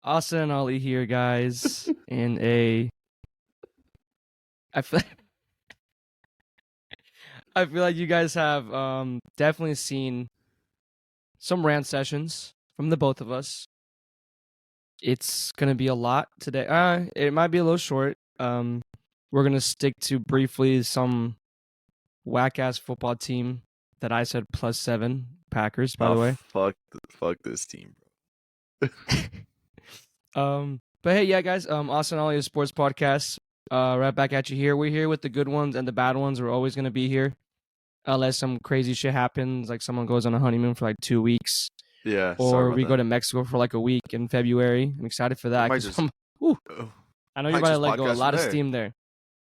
Austin and Ollie here, guys. In a, I feel, I feel like you guys have definitely seen some rant sessions from the both of us. It's gonna be a lot today. It might be a little short. We're gonna stick to briefly some whack ass football team that I said +7 Packers. By the way, fuck this team, bro. But hey, yeah, guys. Austin and Ollie, a sports podcast. Right back at you here. We're here with the good ones and the bad ones. We're always gonna be here, unless some crazy shit happens, like someone goes on a honeymoon for like 2 weeks. Yeah, Or we go to Mexico for like a week in February. I'm excited for that. I know you're about to let go a lot of steam there.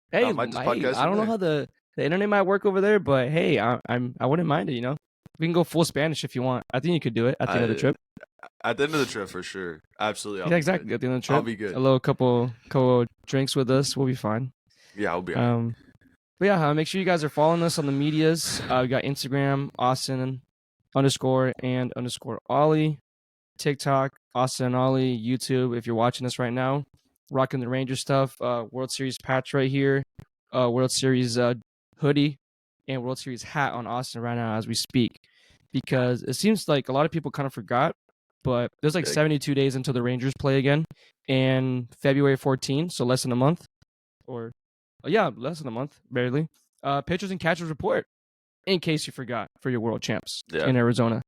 Hey, I don't know how the internet might work over there, but hey, I wouldn't mind it. You know, we can go full Spanish if you want. I think you could do it at the end of the trip. At the end of the trip, for sure, absolutely. Yeah, exactly. At the end of the trip, I'll be good. A little couple drinks with us, we'll be fine. Yeah, I'll be. But yeah, make sure you guys are following us on the medias. We got Instagram, Austin_and_Ollie, TikTok, Austin and Ollie, YouTube. If you're watching us right now, rocking the Ranger stuff, World Series patch right here, World Series hoodie, and World Series hat on Austin right now as we speak. Because it seems like a lot of people kind of forgot, but there's like 72 days until the Rangers play again, and February 14, so less than a month, or less than a month, barely. Pitchers and catchers report, in case you forgot, for your World Champs in Arizona,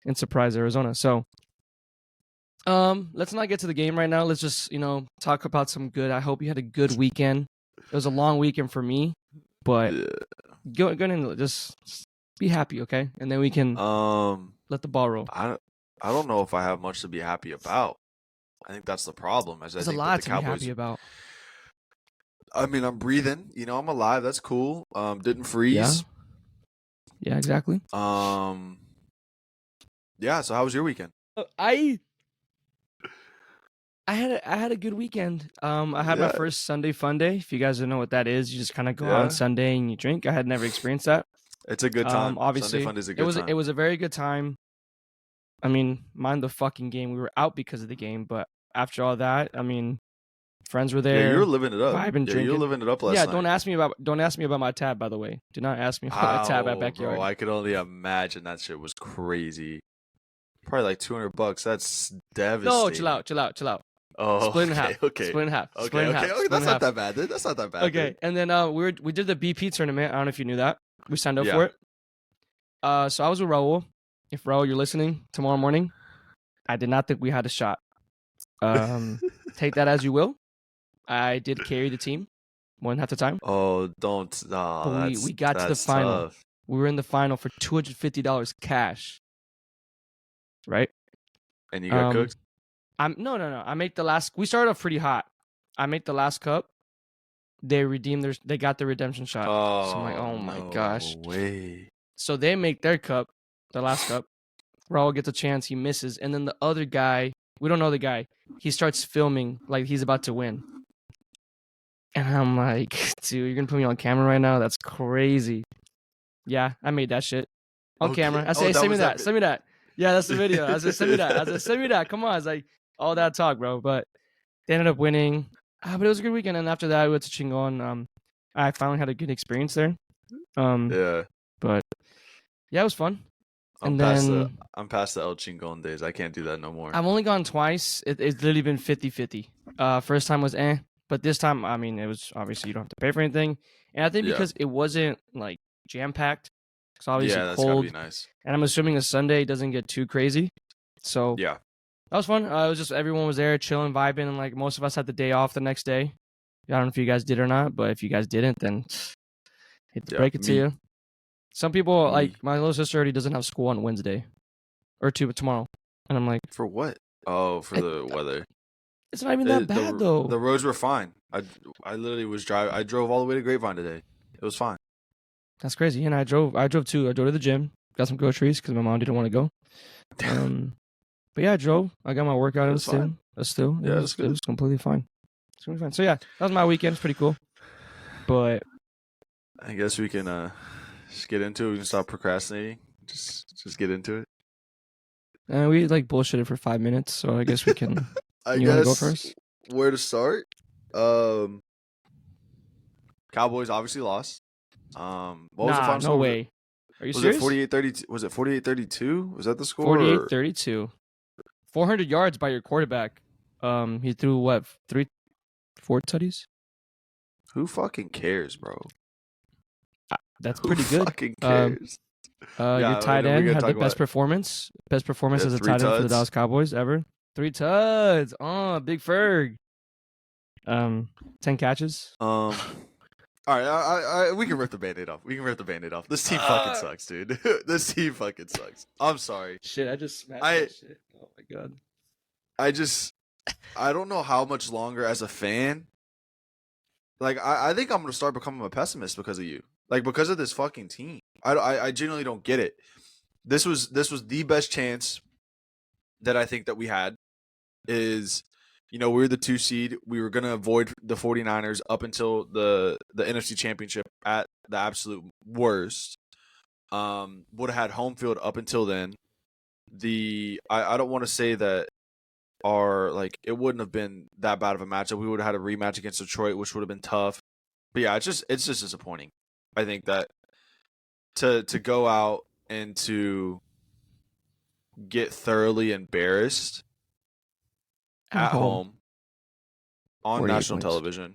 in Surprise, Arizona. So, let's not get to the game right now. Let's just talk about some good. I hope you had a good weekend. It was a long weekend for me, but go and just be happy, okay? And then we can let the ball roll. I don't know if I have much to be happy about. I think that's the problem. There's a lot to be happy about. I mean, I'm breathing. I'm alive. That's cool. Didn't freeze. Yeah, exactly. Yeah. So how was your weekend? I had a good weekend. I had my first Sunday fun day. If you guys don't know what that is, you just kind of go out on Sunday and you drink. I had never experienced that. It's a good time. Obviously, Sunday fun is a good time. It was a very good time. I mean, mind the fucking game. We were out because of the game, but after all that, I mean, friends were there. Yeah, you were living it up. Vibing, drinking. You were living it up last night. Yeah, don't ask me about my tab, by the way. Do not ask me about my tab at Backyard. Bro, I could only imagine that shit was crazy. Probably like $200. That's devastating. No, chill out. Oh, split in half. Okay. Split in half. Okay. That's not that bad, dude. That's not that bad. Okay, dude. and then we did the BP tournament. I don't know if you knew that. We signed up for it. So I was with Raul. If Raul, you're listening tomorrow morning, I did not think we had a shot. Take that as you will. I did carry the team more than half the time. Oh, don't. No, we got to the final. Tough. We were in the final for $250 cash. Right? And you got cooked? No. I made the last. We started off pretty hot. I made the last cup. They got the redemption shot. Oh, so I'm like, oh my gosh. Way. So they make their cup, the last cup. Raul gets a chance, he misses, and then the other guy, we don't know the guy, he starts filming like he's about to win. And I'm like, dude, you're gonna put me on camera right now? That's crazy. Yeah, I made that shit on camera. I say, send me that. Yeah, that's the video. I said, send me that. Come on, it's like all that talk, bro. But they ended up winning. But it was a good weekend, and after that, we went to Chingon. I finally had a good experience there. But yeah, it was fun. I'm past the El Chingon days. I can't do that no more. I've only gone twice. It's literally been 50-50. First time was but this time, I mean, it was obviously you don't have to pay for anything. And I think because it wasn't like jam-packed, it's obviously that's cold. gotta be nice. And I'm assuming a Sunday doesn't get too crazy. So yeah, that was fun. It was just everyone was there chilling, vibing, and like most of us had the day off the next day. I don't know if you guys did or not, but if you guys didn't, then hate to break it to you. Some people, like my little sister, already doesn't have school on Wednesday or tomorrow, and I'm like, for what? Oh, for the weather. It's not even that bad though. The roads were fine. I literally was driving. I drove all the way to Grapevine today. It was fine. That's crazy. And I drove too. I drove to the gym, got some groceries because my mom didn't want to go. But yeah, I drove. I got my workout in. It was completely fine. It's completely fine. So yeah, that was my weekend. It's pretty cool. But I guess we can just get into it. We can stop procrastinating. Just get into it. And we like bullshitted for 5 minutes, so I guess we can I You want to go guess first? where to start? Cowboys obviously lost. What was the Nah, final no score? way. Are you Was it serious? 48-32? Was it 48-32? Was that the score? 48-32. 400 yards by your quarterback. He threw what? 4 tutties? Who fucking cares, bro? That's Who pretty good. fucking cares? Your Yeah, tight and we're end gonna had the talk about best performance. Best performance as a 3 tight end for the tuds. Dallas Cowboys ever. 3 tuds. Oh, big Ferg. 10 catches. All right, we can rip the Band-Aid off. We can rip the Band-Aid off. This team fucking sucks, dude. This team fucking sucks. I'm sorry. Shit, I just smashed I- that shit. Oh my god. I don't know how much longer as a fan. Like, I think I'm gonna start becoming a pessimist because of you. Like, because of this fucking team. I genuinely don't get it. This was the best chance that I think that we had. Is, we were the 2 seed. We were gonna avoid the 49ers up until the NFC Championship at the absolute worst. Would have had home field up until then. I don't want to say that it wouldn't have been that bad of a matchup. We would have had a rematch against Detroit, which would have been tough. But yeah, it's just disappointing. I think that to go out and to get thoroughly embarrassed at home on 48 national points. television.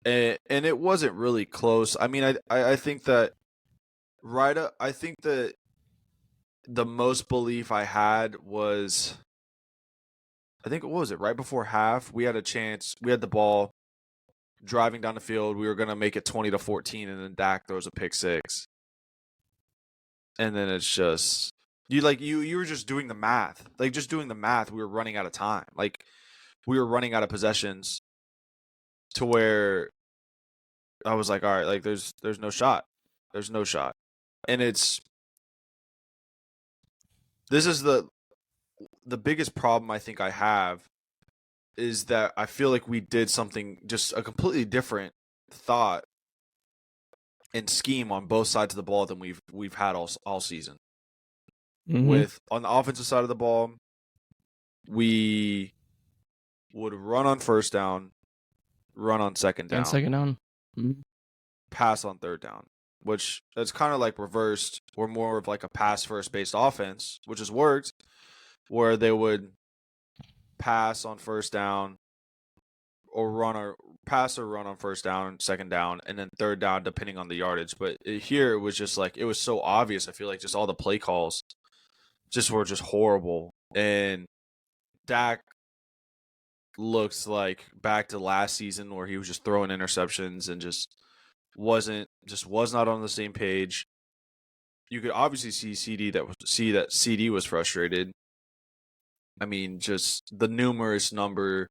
And it wasn't really close. I mean, I think that I think that the most belief I had was, I think, what was it? Right before half, we had a chance. We had the ball driving down the field. We were going to make it 20-14, and then Dak throws a pick six. And then it's just, you were just doing the math. Like, just doing the math, we were running out of time. Like, we were running out of possessions to where I was like, all right, like, there's no shot. There's no shot. And this is the biggest problem I think I have, is that I feel like we did something, just a completely different thought and scheme on both sides of the ball than we've had all season. Mm-hmm. On the offensive side of the ball, we would run on first down, run on second down, And second down. Mm-hmm. pass on third down, which that's kind of like reversed. We're more of like a pass first based offense, which has worked, where they would pass on first down or pass or run on first down, second down, and then third down depending on the yardage. But here it was just like, it was so obvious. I feel like just all the play calls were just horrible. And Dak looks like back to last season where he was just throwing interceptions and just was not on the same page. You could obviously see that CD was frustrated. I mean, just the numerous number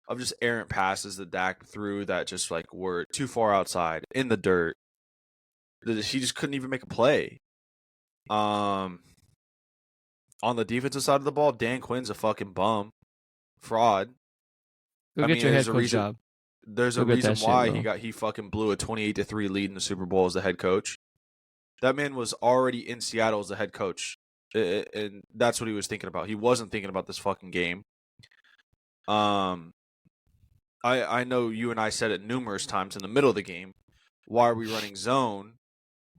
of just errant passes that Dak threw that just like were too far outside in the dirt. He just couldn't even make a play. On the defensive side of the ball, Dan Quinn's a fucking bum, fraud. Go get your head coach job. There's a Go get reason that shit, why bro. he fucking blew a 28-3 lead in the Super Bowl as the head coach. That man was already in Seattle as the head coach, and that's what he was thinking about. He wasn't thinking about this fucking game. I know you and I said it numerous times in the middle of the game. Why are we running zone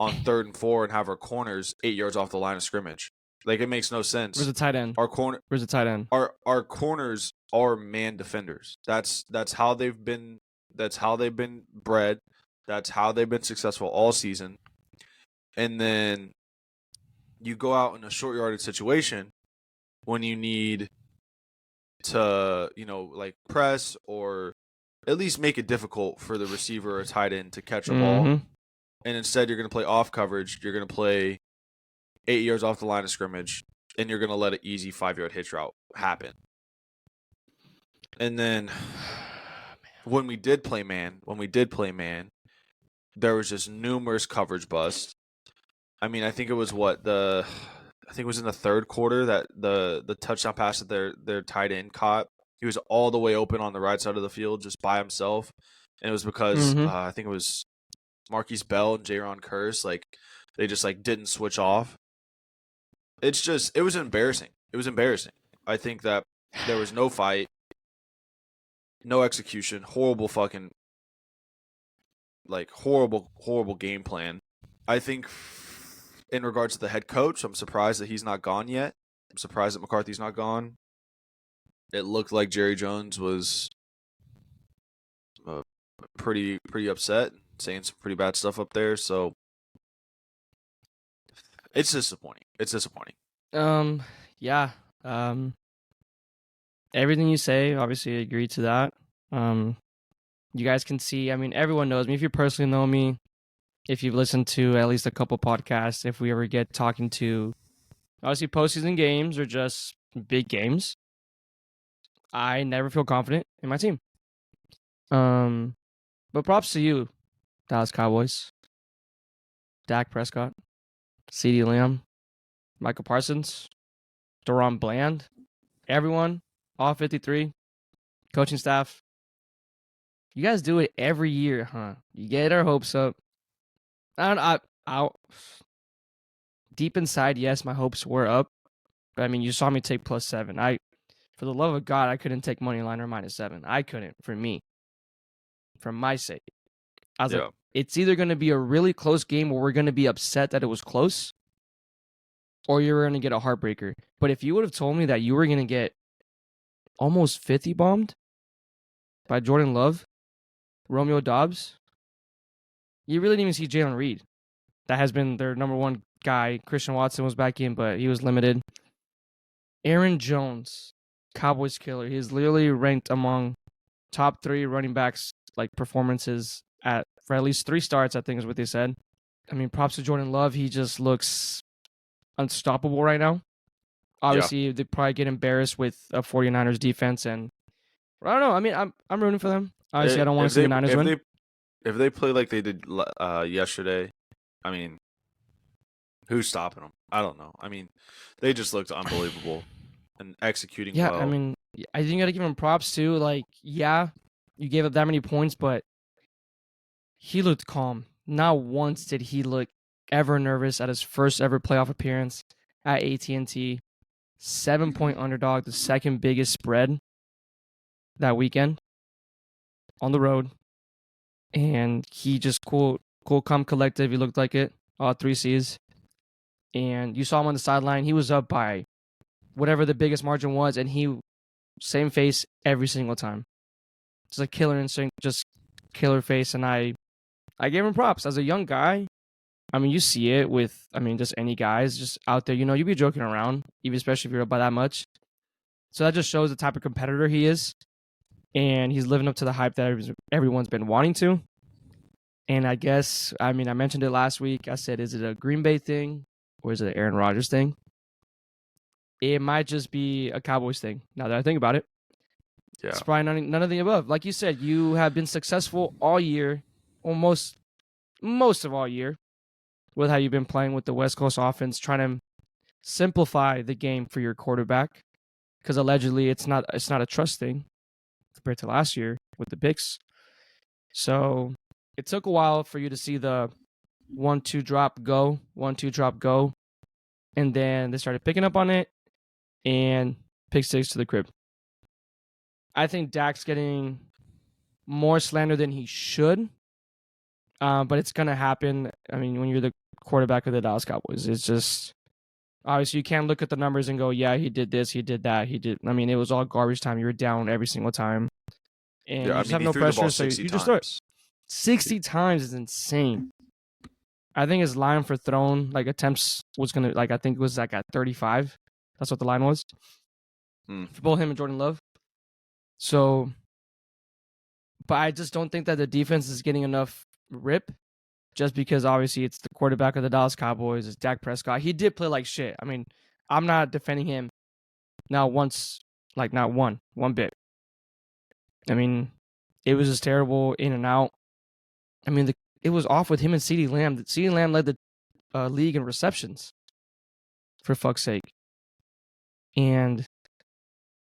on 3rd and 4 and have our corners 8 yards off the line of scrimmage? Like, it makes no sense. Where's the tight end? Where's the tight end? Our corners are man defenders. That's how they've been. That's how they've been bred. That's how they've been successful all season. And then you go out in a short yardage situation when you need to, like press or at least make it difficult for the receiver or tight end to catch a ball. And instead you're going to play off coverage. You're going to play 8 yards off the line of scrimmage, and you're going to let an easy 5-yard hitch route happen. And then when we did play man, there was just numerous coverage busts. I mean, I think it was in the third quarter that the touchdown pass that their tight end caught. He was all the way open on the right side of the field just by himself. And it was because I think it was Marquise Bell and Jaron Curse, like, they just like didn't switch off. It was embarrassing. It was embarrassing. I think that There was no fight, no execution, horrible fucking horrible game plan. I think in regards to the head coach, I'm surprised that he's not gone yet. I'm surprised that McCarthy's not gone. It looked like Jerry Jones was pretty upset, saying some pretty bad stuff up there. So it's disappointing. It's disappointing. Yeah. Everything you say, obviously, I agree to that. You guys can see. I mean, everyone knows me. If you personally know me, if you've listened to at least a couple podcasts, if we ever get talking to, obviously, postseason games or just big games, I never feel confident in my team. But props to you, Dallas Cowboys, Dak Prescott, CeeDee Lamb, Michael Parsons, Deron Bland, everyone, all 53, coaching staff. You guys do it every year, huh? You get our hopes up. I deep inside, yes, my hopes were up. But I mean, you saw me take +7. For the love of God, I couldn't take money line or -7. I couldn't, for me, for my sake. I was like, it's either going to be a really close game where we're going to be upset that it was close, or you're going to get a heartbreaker. But if you would have told me that you were going to get almost 50 bombed by Jordan Love, Romeo Dobbs, you really didn't even see Jalen Reed. That has been their number one guy. Christian Watson was back in, but he was limited. Aaron Jones, Cowboys killer. He's literally ranked among top 3 running backs like performances for at least 3 starts, I think is what they said. I mean, props to Jordan Love. He just looks unstoppable right now. Obviously, they probably get embarrassed with a 49ers defense, and I don't know. I mean, I'm rooting for them. Obviously, I don't want to see the Niners win. If they play like they did yesterday, I mean, who's stopping them? I don't know. I mean, they just looked unbelievable and executing well. Yeah, I mean, I think you got to give him props too. Like, yeah, you gave up that many points, but he looked calm. Not once did he look ever nervous at his first ever playoff appearance at AT&T. 7-point underdog, the second biggest spread that weekend on the road. And he just cool, calm, collective. He looked like it. All 3 C's. And you saw him on the sideline. He was up by whatever the biggest margin was, and he same face every single time. Just a killer instinct, just killer face. And I gave him props as a young guy. I mean, you see it with, just any guys just out there. You know, you be joking around, even especially if you're up by that much. So that just shows the type of competitor he is. And he's living up to the hype that everyone's been wanting to. And I guess, I mentioned it last week. I said, is it a Green Bay thing or is it an Aaron Rodgers thing? It might just be a Cowboys thing, now that I think about it. Yeah. It's probably none of the above. Like you said, you have been successful all year, almost most of all year, with how you've been playing with the West Coast offense, trying to simplify the game for your quarterback. Because allegedly it's not a trust thing compared to last year with the picks. So it took a while for you to see the 1-2 drop go, 1-2 drop go. And then they started picking up on it and pick 6 to the crib. I think Dak's getting more slander than he should. But it's going to happen. I mean, when you're the quarterback of the Dallas Cowboys, it's just, obviously you can't look at the numbers and go, yeah, he did this, he did that, he did. I mean, it was all garbage time. You were down every single time. And you just have no pressure, so you just throw it. 60 times is insane. I think his line for thrown, attempts was going to, I think it was at 35. That's what the line was. For both him and Jordan Love. So, but I just don't think that the defense is getting enough rip, just because obviously it's the quarterback of the Dallas Cowboys. It's Dak Prescott. He did play like shit. I mean, I'm not defending him not once, not one bit. I mean, it was just terrible in and out. I mean, it was off with him and CeeDee Lamb. CeeDee Lamb led the league in receptions, for fuck's sake. And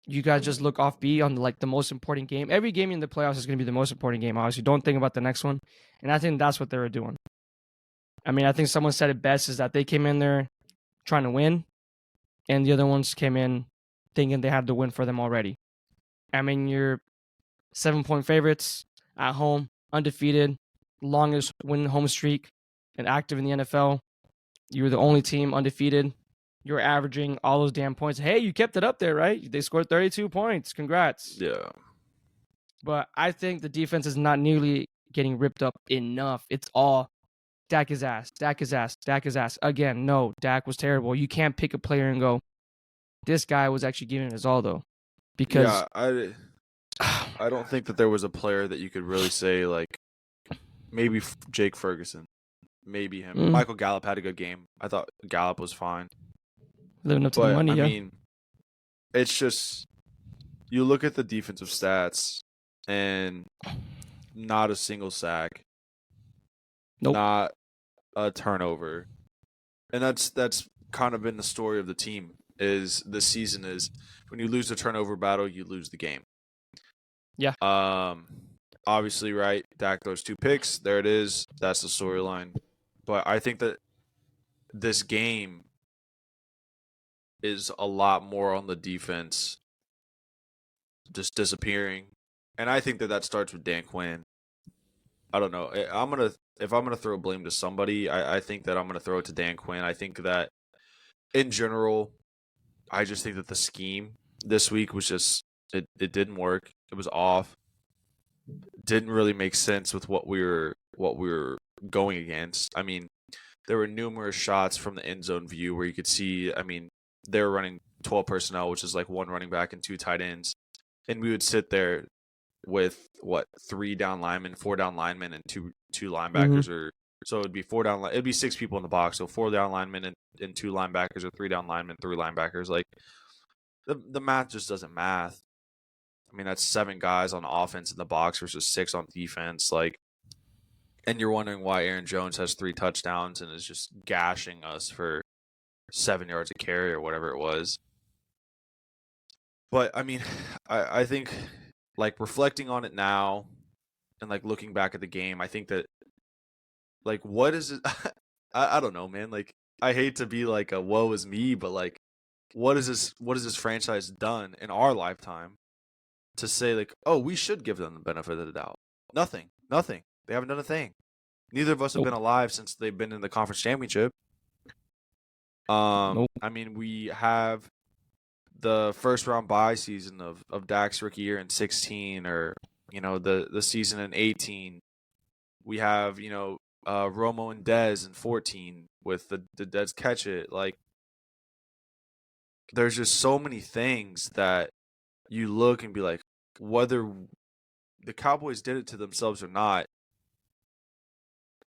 you guys just look offbeat on the most important game. Every game in the playoffs is going to be the most important game. Obviously, don't think about the next one. And I think that's what they were doing. I mean, I think someone said it best is that they came in there trying to win, and the other ones came in thinking they had the win for them already. I mean, you're 7-point favorites at home, undefeated, longest win home streak, and active in the NFL. You were the only team undefeated. You were averaging all those damn points. Hey, you kept it up there, right? They scored 32 points. Congrats. Yeah. But I think the defense is not nearly getting ripped up enough. It's all Dak is ass, Dak is ass, Dak is ass. Again, no, Dak was terrible. You can't pick a player and go, this guy was actually giving it his all, though. Because I don't think that there was a player that you could really say, like, maybe Jake Ferguson. Maybe him. Michael Gallup had a good game. I thought Gallup was fine. Living up to the money, I yeah. mean, it's just, you look at the defensive stats and not a single sack. Nope. Not a turnover. And that's kind of been the story of the team is this season is when you lose the turnover battle, you lose the game. Yeah. Obviously, right, Dak throws 2 picks. There it is. That's the storyline. But I think that this game is a lot more on the defense just disappearing. And I think that starts with Dan Quinn. I don't know. If I'm gonna throw blame to somebody, I think that I'm gonna throw it to Dan Quinn. I think that in general, I just think that the scheme this week was just it didn't work. It was off. Didn't really make sense with what we were going against. I mean, there were numerous shots from the end zone view where you could see, I mean, they were running 12 personnel, which is like 1 running back and 2 tight ends. And we would sit there with 3 down linemen, 4 down linemen, and two linebackers, or so it'd be 4 down. It'd be 6 people in the box, so 4 down linemen and 2 linebackers, or 3 down linemen, 3 linebackers. Like the math just doesn't math. I mean, that's 7 guys on offense in the box versus 6 on defense. Like, and you're wondering why Aaron Jones has 3 touchdowns and is just gashing us for 7 yards a carry or whatever it was. But I mean, I think, like, reflecting on it now and like looking back at the game, I think that, like, what is it? I don't know, man. Like, I hate to be like a woe is me, but like, what is this franchise done in our lifetime to say, like, oh, we should give them the benefit of the doubt? Nothing. They haven't done a thing. Neither of us have been alive since they've been in the conference championship. I mean, we have the first round bye season of Dak's rookie year in 16, or, you know, the season in 18. We have, you know, Romo and Dez in 14 with the Dez catch it. Like, there's just so many things that you look and be like, whether the Cowboys did it to themselves or not,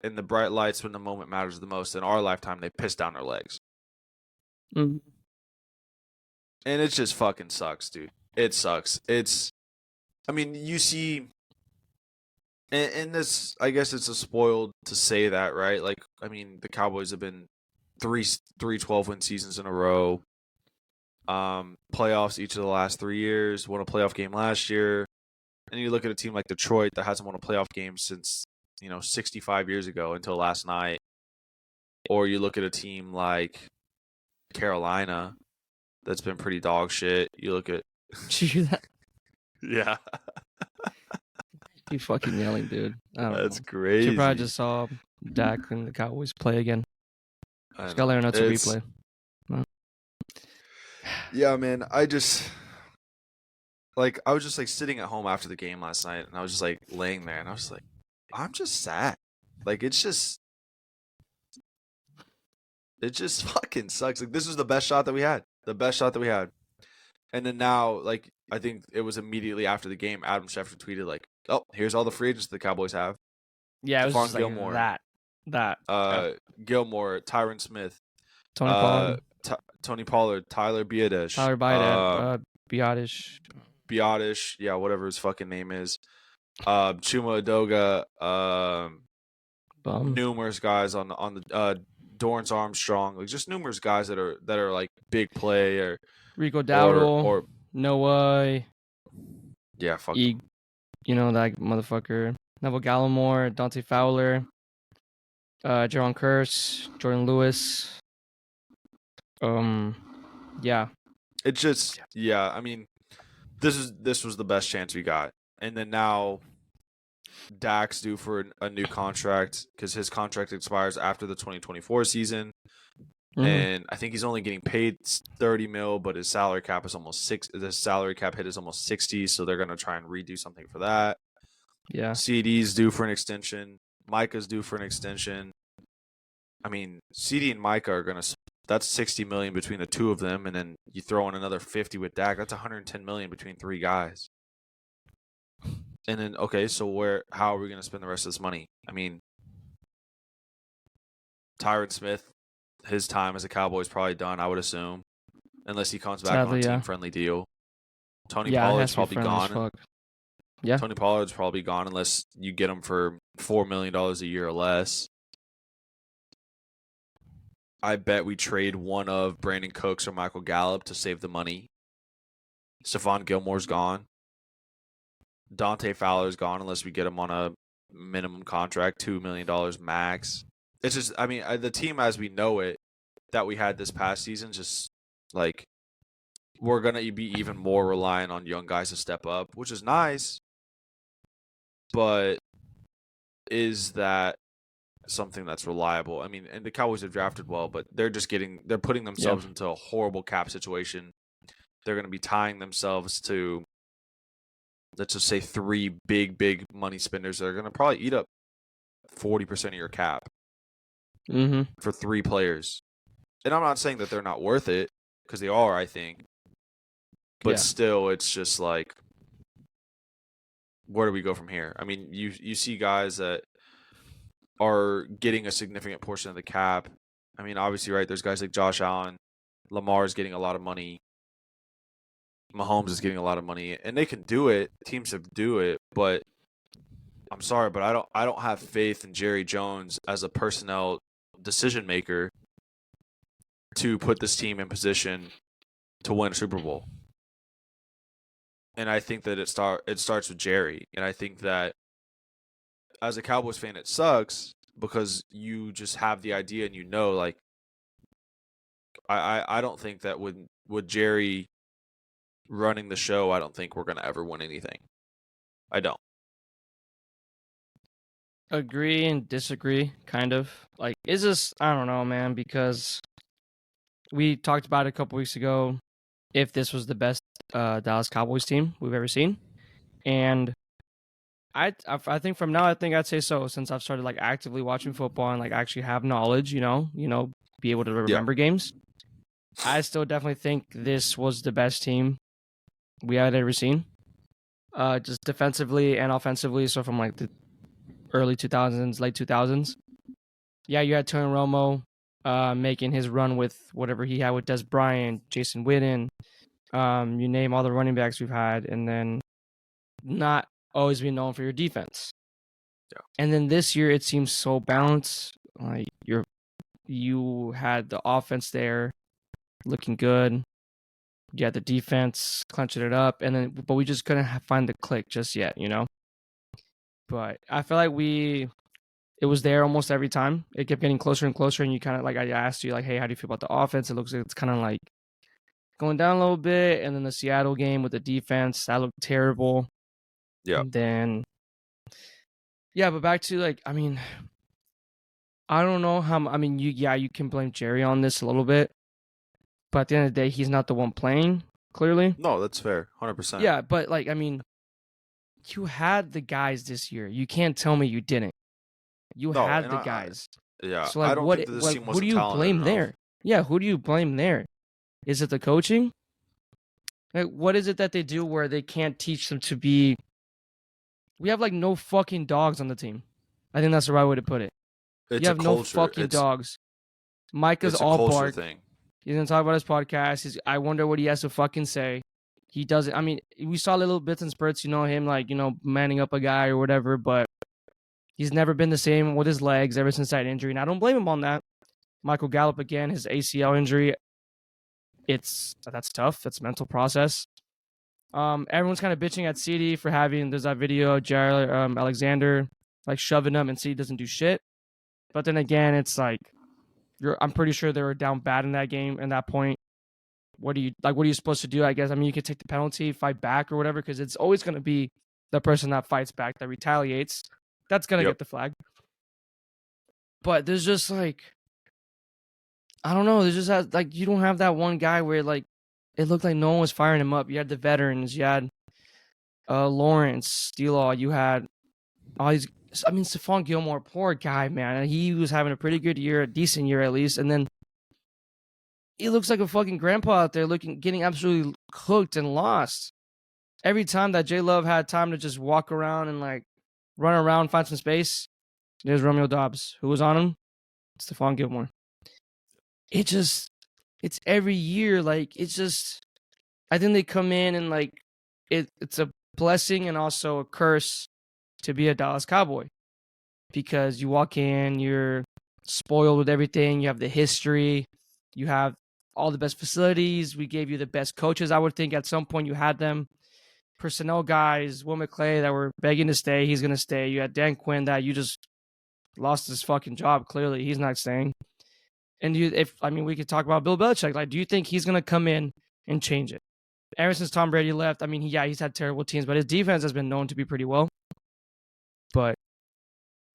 in the bright lights when the moment matters the most, in our lifetime, they pissed down their legs. Mm-hmm. And it just fucking sucks, dude. It sucks. I mean, you see, and this, I guess it's a spoiled to say that, right? Like, I mean, the Cowboys have been three 12-win seasons in a row. Playoffs each of the last 3 years, won a playoff game last year. And you look at a team like Detroit that hasn't won a playoff game since, you know, 65 years ago until last night. Or you look at a team like Carolina that's been pretty dog shit. You look at... Did you hear that? Yeah. You fucking yelling, dude. That's crazy. She probably just saw Dak and the Cowboys play again. Just gotta learn how to replay. No. Yeah, man. I was just like sitting at home after the game last night, and I was just like laying there, and I was like, I'm just sad. Like, it just fucking sucks. Like, this was the best shot that we had. And then now, like, I think it was immediately after the game, Adam Schefter tweeted, like, oh, here's all the free agents the Cowboys have. Yeah, it was just Gilmore, like that. Gilmore, Tyron Smith, Tony Pollard, Tyler Biadasz, Biadasz, yeah, whatever his fucking name is, Chuma Edoga, numerous guys on the Dorrance Armstrong, like, just numerous guys that are like big play, or Rico Dowdle, or Noah, yeah, fuck, you know, that motherfucker, Neville Gallimore, Dante Fowler, Jaron Curse, Jordan Lewis. Yeah. It just, yeah. I mean, this was the best chance we got, and then now Dak's due for a new contract because his contract expires after the 2024 season, and I think he's only getting paid 30 mil, but his salary cap is almost six. The salary cap hit is almost 60, so they're gonna try and redo something for that. Yeah. CD's due for an extension. Micah's due for an extension. I mean, CD and Micah are gonna. That's 60 million between the two of them, and then you throw in another 50 with Dak. That's 110 million between three guys. And then, okay, so how are we going to spend the rest of this money? I mean, Tyron Smith, his time as a Cowboy is probably done, I would assume, unless he comes back on a team-friendly deal. Tony Pollard's probably gone. Yeah. Tony Pollard's probably gone unless you get him for $4 million a year or less. I bet we trade one of Brandon Cooks or Michael Gallup to save the money. Stephon Gilmore's gone. Dante Fowler's gone unless we get him on a minimum contract, $2 million max. It's just, I mean, the team as we know it that we had this past season, just like we're going to be even more reliant on young guys to step up, which is nice. But is that something that's reliable? I mean, and the Cowboys have drafted well, but they're putting themselves into a horrible cap situation. They're going to be tying themselves to, let's just say, three big money spenders that are going to probably eat up 40% of your cap for three players. And I'm not saying that they're not worth it, because they are, I think. But still, it's just like, where do we go from here? I mean, you see guys that are getting a significant portion of the cap. I mean, obviously, right, there's guys like Josh Allen. Lamar is getting a lot of money. Mahomes is getting a lot of money, and they can do it. Teams have do it, but I'm sorry, but I don't have faith in Jerry Jones as a personnel decision maker to put this team in position to win a Super Bowl. And I think that it starts with Jerry, and I think that as a Cowboys fan, it sucks because you just have the idea and you know, like, I don't think that with Jerry running the show, I don't think we're going to ever win anything. I don't. Agree and disagree, kind of. Like, is this, I don't know, man, because we talked about it a couple weeks ago, if this was the best Dallas Cowboys team we've ever seen. And I think from now, I think I'd say so, since I've started, like, actively watching football and, like, actually have knowledge, you know, be able to remember games. I still definitely think this was the best team we had ever seen, just defensively and offensively. So from like the early 2000s, late 2000s, yeah, you had Tony Romo making his run with whatever he had with Des Bryant, Jason Witten, you name all the running backs we've had, and then not always be known for your defense. Yeah. And then this year it seems so balanced. Like you had the offense there looking good. You had the defense clenching it up, but we just couldn't find the click just yet, you know? But I feel like it was there almost every time. It kept getting closer and closer, and you kind of, like, I asked you, like, hey, how do you feel about the offense? It looks like it's kind of like going down a little bit, and then the Seattle game with the defense, that looked terrible. Yeah. And then, but back to, like, I mean, I don't know how, I mean, you can blame Jerry on this a little bit, but at the end of the day, he's not the one playing, clearly. No, that's fair. 100%. Yeah, but, like, I mean, you had the guys this year. You can't tell me you didn't. You had the guys. So, like, I don't think that this team wasn't who do you blame there? Yeah, who do you blame there? Is it the coaching? Like, what is it that they do where they can't teach them to be... We have, like, no fucking dogs on the team. I think that's the right way to put it. You have no fucking dogs. Micah's all bark. Thing. He's going to talk about his podcast. I wonder what he has to fucking say. He doesn't. I mean, we saw little bits and spurts, him, like, manning up a guy or whatever, but he's never been the same with his legs ever since that injury, and I don't blame him on that. Michael Gallup, again, his ACL injury, that's tough. That's a mental process. Everyone's kind of bitching at CD for there's that video of Jared Alexander, like, shoving him, and CD doesn't do shit. But then again, it's like, I'm pretty sure they were down bad in that game at that point. what are you supposed to do? I guess, I mean, you could take the penalty, fight back or whatever, because it's always going to be the person that fights back, that retaliates, that's going to Yep. get the flag. But there's just like, I don't know, there's just like, you don't have that one guy where like it looked like no one was firing him up. You had the veterans, you had Lawrence, Steelaw, you had all these. I mean, Stephon Gilmore, poor guy, man. He was having a pretty good year, a decent year at least, and then he looks like a fucking grandpa out there, getting absolutely cooked and lost. Every time that J Love had time to just walk around and like run around, find some space, there's Romeo Dobbs. Who was on him? Stephon Gilmore. It's every year, like, it's just, I think they come in and like, it's a blessing and also a curse to be a Dallas Cowboy, because you walk in, you're spoiled with everything. You have the history, you have all the best facilities. We gave you the best coaches. I would think at some point you had them. Personnel guys, Will McClay, that were begging to stay. He's going to stay. You had Dan Quinn that you just lost his fucking job. Clearly, he's not staying. And we could talk about Bill Belichick. Like, do you think he's going to come in and change it? Ever since Tom Brady left, I mean, he's had terrible teams, but his defense has been known to be pretty well. But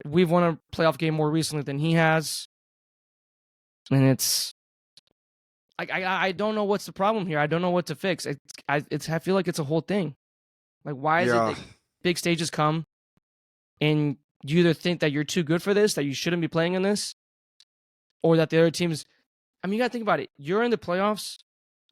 we've won a playoff game more recently than he has. And it's, I don't know what's the problem here. I don't know what to fix. I feel like it's a whole thing. Like, why is it that big stages come and you either think that you're too good for this, that you shouldn't be playing in this, or that the other teams, I mean, you got to think about it. You're in the playoffs.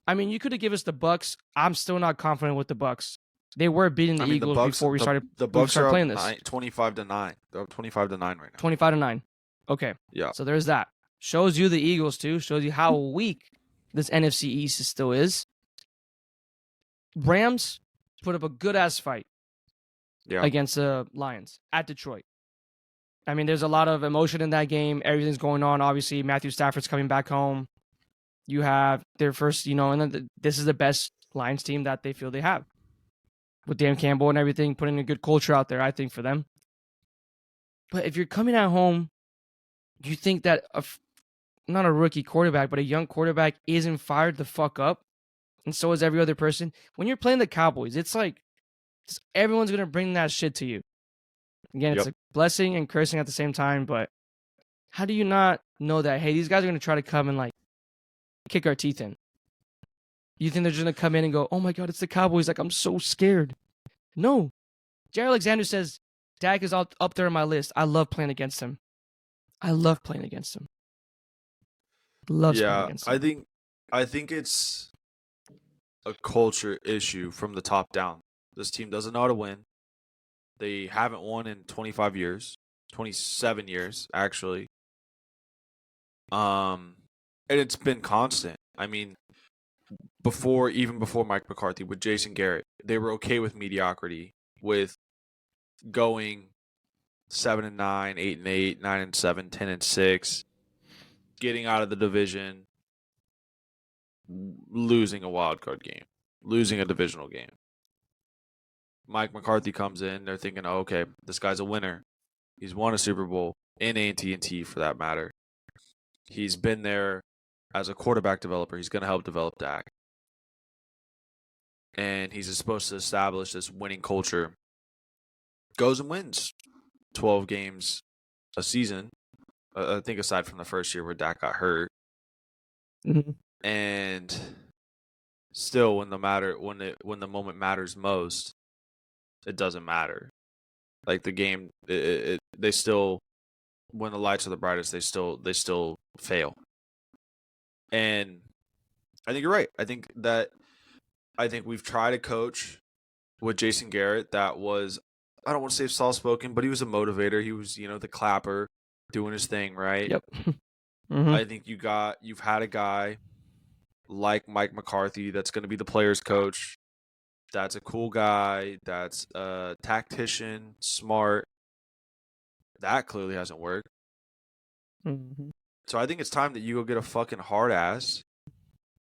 I mean, you could have given us the Bucks. I'm still not confident with the Bucks. They were beating the Eagles before we started playing this. 25-9. They're up 25-9 right now. 25-9. Okay. Yeah. So there's that. Shows you the Eagles too. Shows you how weak this NFC East still is. Rams put up a good ass fight against the Lions at Detroit. I mean, there's a lot of emotion in that game. Everything's going on. Obviously, Matthew Stafford's coming back home. You have their first, and then this is the best Lions team that they feel they have. With Dan Campbell and everything, putting a good culture out there, I think, for them. But if you're coming at home, do you think that not a rookie quarterback, but a young quarterback isn't fired the fuck up? And so is every other person. When you're playing the Cowboys, it's like everyone's going to bring that shit to you. Again, it's a blessing and cursing at the same time, but how do you not know that, hey, these guys are going to try to come and like kick our teeth in? You think they're just going to come in and go, oh my God, it's the Cowboys. Like, I'm so scared. No. Jared Alexander says, Dak is up there on my list. I love playing against him. Love playing against him. I think it's a culture issue from the top down. This team doesn't know how to win. They haven't won in 25 years, 27 years, actually. And it's been constant. I mean, even before Mike McCarthy, with Jason Garrett, they were okay with mediocrity, with going 7-9, 8-8, 9-7, 10-6, getting out of the division, losing a wild card game, losing a divisional game. Mike McCarthy comes in, they're thinking, oh, okay, this guy's a winner. He's won a Super Bowl in AT&T for that matter. He's been there as a quarterback developer. He's going to help develop Dak. And he's supposed to establish this winning culture. Goes and wins 12 games a season. I think aside from the first year where Dak got hurt. Mm-hmm. And still, when the moment matters most, it doesn't matter. Like the game, they still, when the lights are the brightest, they still fail. And I think you're right. I think we've tried a coach with Jason Garrett that was, I don't want to say soft-spoken, but he was a motivator. He was, the clapper, doing his thing, right? Yep. Mm-hmm. I think you've had a guy like Mike McCarthy that's going to be the players' coach. That's a cool guy. That's a tactician, smart. That clearly hasn't worked. Mm-hmm. So I think it's time that you go get a fucking hard ass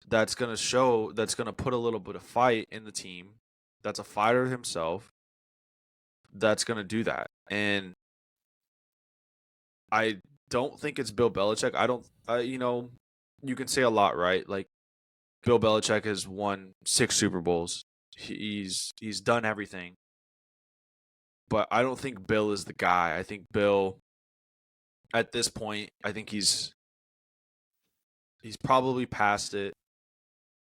that's going to put a little bit of fight in the team, that's a fighter himself, that's going to do that. And I don't think it's Bill Belichick. You can say a lot, right? Like, Bill Belichick has won 6 Super Bowls. He's done everything. But I don't think Bill is the guy. I think Bill, at this point, I think he's probably past it.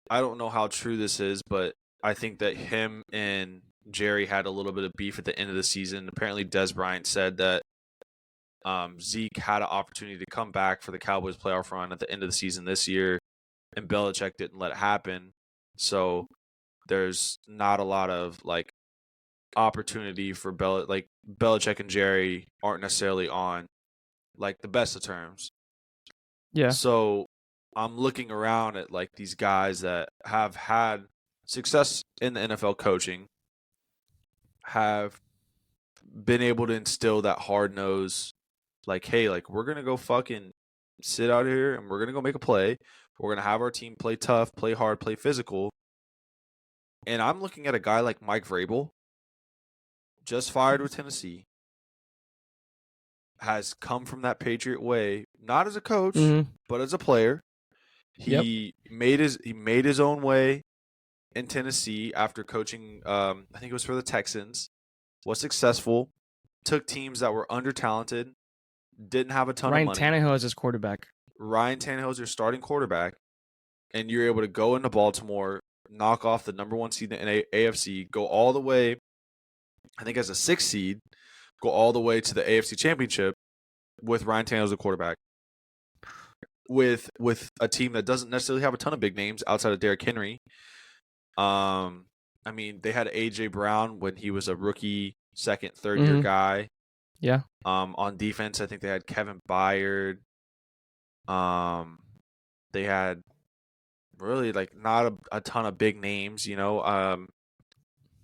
I don't know how true this is, but I think that him and Jerry had a little bit of beef at the end of the season. Apparently, Des Bryant said that Zeke had an opportunity to come back for the Cowboys playoff run at the end of the season this year, and Belichick didn't let it happen. So there's not a lot of like opportunity for Belichick and Jerry aren't necessarily on like the best of terms. Yeah. So I'm looking around at like these guys that have had success in the NFL coaching, have been able to instill that hard nose, like, hey, like we're gonna go fucking sit out here and we're gonna go make a play. We're gonna have our team play tough, play hard, play physical. And I'm looking at a guy like Mike Vrabel, just fired with Tennessee, has come from that Patriot way, not as a coach, but as a player. He made his own way in Tennessee after coaching. I think it was for the Texans. Was successful. Took teams that were under talented, didn't have a ton of money. Ryan Tannehill is his quarterback. Ryan Tannehill is your starting quarterback, and you're able to go into Baltimore, knock off the number 1 seed in the AFC, go all the way. I think as a 6th seed, go all the way to the AFC Championship with Ryan Tannehill as a quarterback. With a team that doesn't necessarily have a ton of big names outside of Derrick Henry. I mean, they had AJ Brown when he was a rookie, second, third year guy. Yeah. On defense, I think they had Kevin Byard. They had really like not a ton of big names, you know.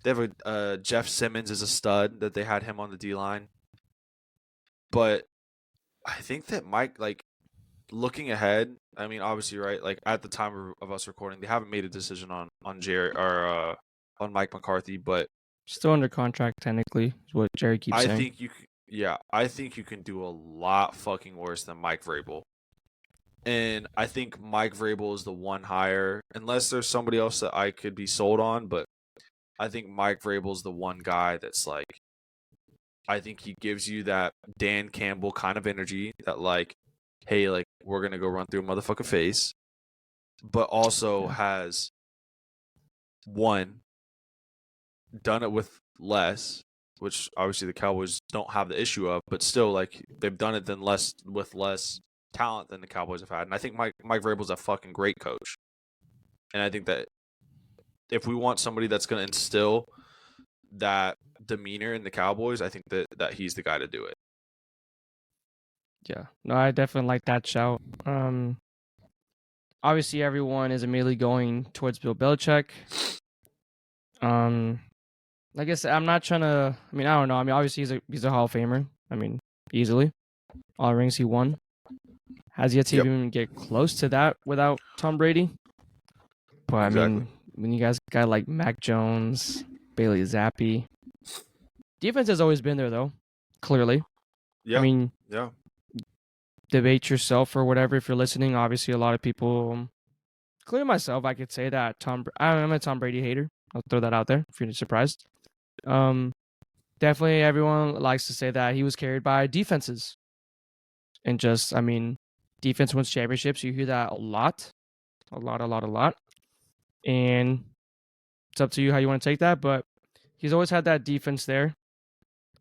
They have Jeff Simmons is a stud that they had him on the D line. But I think that Mike, like, looking ahead, I mean, obviously, right? Like at the time of us recording, they haven't made a decision on Jerry or on Mike McCarthy, but still under contract technically, is what Jerry keeps saying. I think you can do a lot fucking worse than Mike Vrabel, and I think Mike Vrabel is the one hire, unless there's somebody else that I could be sold on, but I think Mike Vrabel is the one guy that's like, I think he gives you that Dan Campbell kind of energy that like, hey, like, we're going to go run through a motherfucking face, but also has, one, done it with less, which obviously the Cowboys don't have the issue of, but still, like, they've done it with less talent than the Cowboys have had. And I think Mike Vrabel's a fucking great coach. And I think that if we want somebody that's going to instill that demeanor in the Cowboys, I think that he's the guy to do it. Yeah, no, I definitely like that shout. Obviously, everyone is immediately going towards Bill Belichick. Like I said, I'm not trying to. I mean, I don't know. I mean, obviously, he's a Hall of Famer. I mean, easily, all rings he won. Has yet to even get close to that without Tom Brady. But exactly. I mean, when you guys got like Mac Jones, Bailey Zappi, defense has always been there though. Clearly, yeah. I mean, debate yourself or whatever if you're listening. Obviously, a lot of people, including myself, I could say that I'm a Tom Brady hater. I'll throw that out there if you're surprised. Definitely everyone likes to say that he was carried by defenses. And just, I mean, defense wins championships. You hear that a lot. And it's up to you how you want to take that. But he's always had that defense there.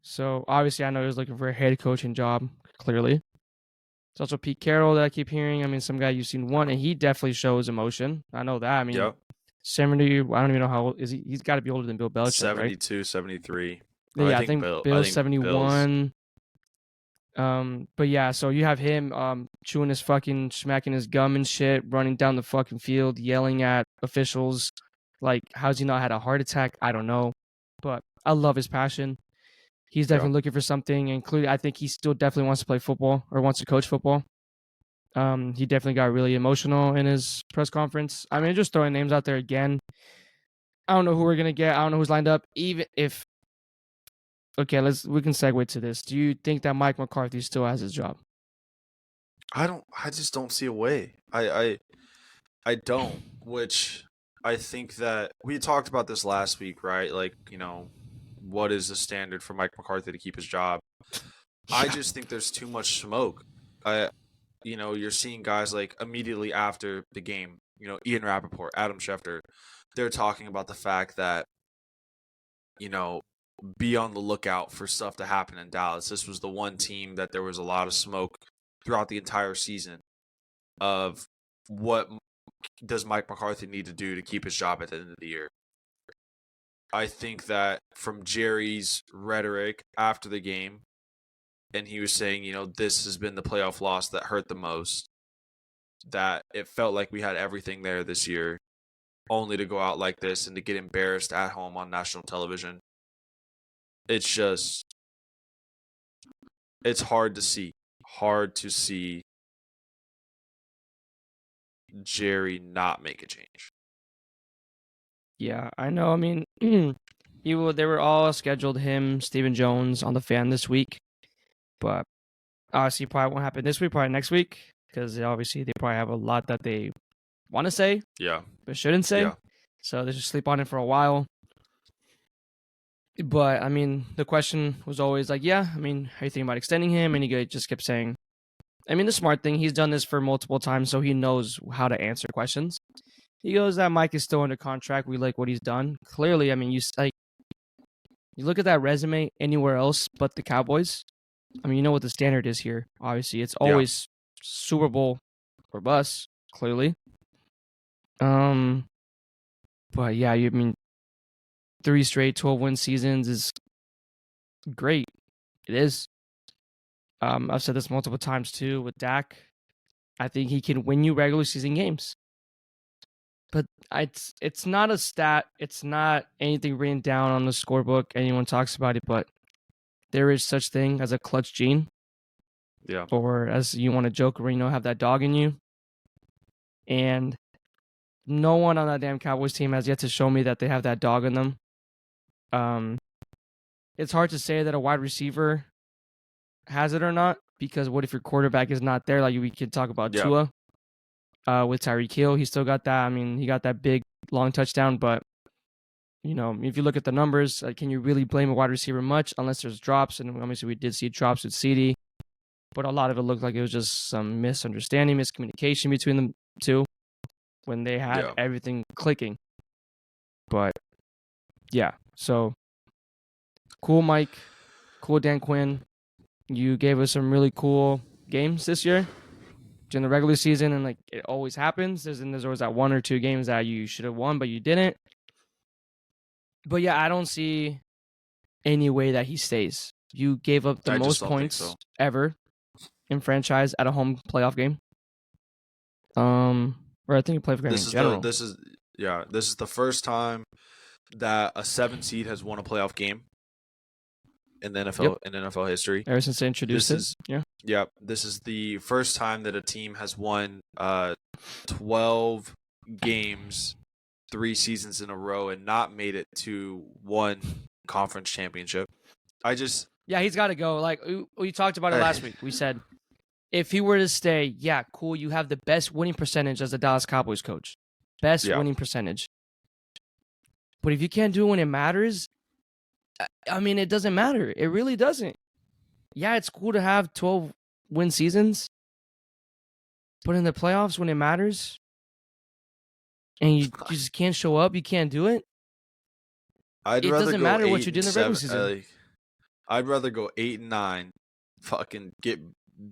So obviously I know he was looking for a head coaching job, clearly. It's also Pete Carroll that I keep hearing. I mean, some guy you've seen one, and he definitely shows emotion. I know that. I mean, 70, I don't even know how old is he. He's got to be older than Bill Belichick, 72, right? 73. Yeah, I think Bill's 71. But yeah, so you have him chewing his fucking, smacking his gum and shit, running down the fucking field, yelling at officials. Like, how's he not had a heart attack? I don't know. But I love his passion. He's definitely looking for something, including I think he still definitely wants to play football or wants to coach football. He definitely got really emotional in his press conference. I mean, just throwing names out there again. I don't know who we're gonna get. I don't know who's lined up. Even if, okay, we can segue to this. Do you think that Mike McCarthy still has his job? I just don't see a way. I I don't, which I think that we talked about this last week, right? Like, what is the standard for Mike McCarthy to keep his job? I Yeah. just think there's too much smoke. I, you're seeing guys like immediately after the game, Ian Rappaport, Adam Schefter, they're talking about the fact that, you know, be on the lookout for stuff to happen in Dallas. This was the one team that there was a lot of smoke throughout the entire season of what does Mike McCarthy need to do to keep his job at the end of the year. I think that from Jerry's rhetoric after the game, and he was saying, this has been the playoff loss that hurt the most, that it felt like we had everything there this year, only to go out like this and to get embarrassed at home on national television. It's just, it's hard to see Jerry not make a change. Yeah, I know. I mean, they were all scheduled him, Stephen Jones on the Fan this week, but obviously probably won't happen this week, probably next week, because obviously they probably have a lot that they want to say, Yeah. but shouldn't say. Yeah. So they just sleep on it for a while. But I mean, the question was always like, yeah, I mean, how you thinking about extending him? And he just kept saying, I mean, the smart thing, he's done this for multiple times, so he knows how to answer questions. He goes that Mike is still under contract. We like what he's done. Clearly, I mean, you look at that resume anywhere else but the Cowboys. I mean, you know what the standard is here. Obviously, it's always Super Bowl or bust. Clearly, but yeah, I mean, 3 straight 12-win seasons is great. It is. I've said this multiple times too with Dak. I think he can win you regular season games. But it's not a stat. It's not anything written down on the scorebook. Anyone talks about it, but there is such thing as a clutch gene. Yeah. Or as you want to joke, where have that dog in you. And no one on that damn Cowboys team has yet to show me that they have that dog in them. It's hard to say that a wide receiver has it or not, because what if your quarterback is not there? Like we could talk about Tua with Tyreek Hill. He still got that. I mean, he got that big long touchdown, but if you look at the numbers, can you really blame a wide receiver much unless there's drops? And obviously we did see drops with CD, but a lot of it looked like it was just some misunderstanding, miscommunication between the two when they had everything clicking. But yeah, so cool, Mike. Cool, Dan Quinn. You gave us some really cool games this year during the regular season, and like it always happens. There's always that 1 or 2 games that you should have won, but you didn't. But yeah, I don't see any way that he stays. You gave up the most points ever in franchise at a home playoff game. Or I think a playoff game in general. This is the first time that a 7 seed has won a playoff game in the NFL in NFL history. Ever since they introduced it. Yeah. This is the first time that a team has won 12 games 3 seasons in a row and not made it to one conference championship. Yeah, he's got to go. Like we talked about it last week. We said if he were to stay, yeah, cool. You have the best winning percentage as the Dallas Cowboys coach. Best winning percentage. But if you can't do it when it matters, I mean, it doesn't matter. It really doesn't. Yeah, it's cool to have 12-win seasons. But in the playoffs, when it matters, and you just can't show up, you can't do it. It doesn't matter what you did in the regular season. I'd rather go 8-9, fucking get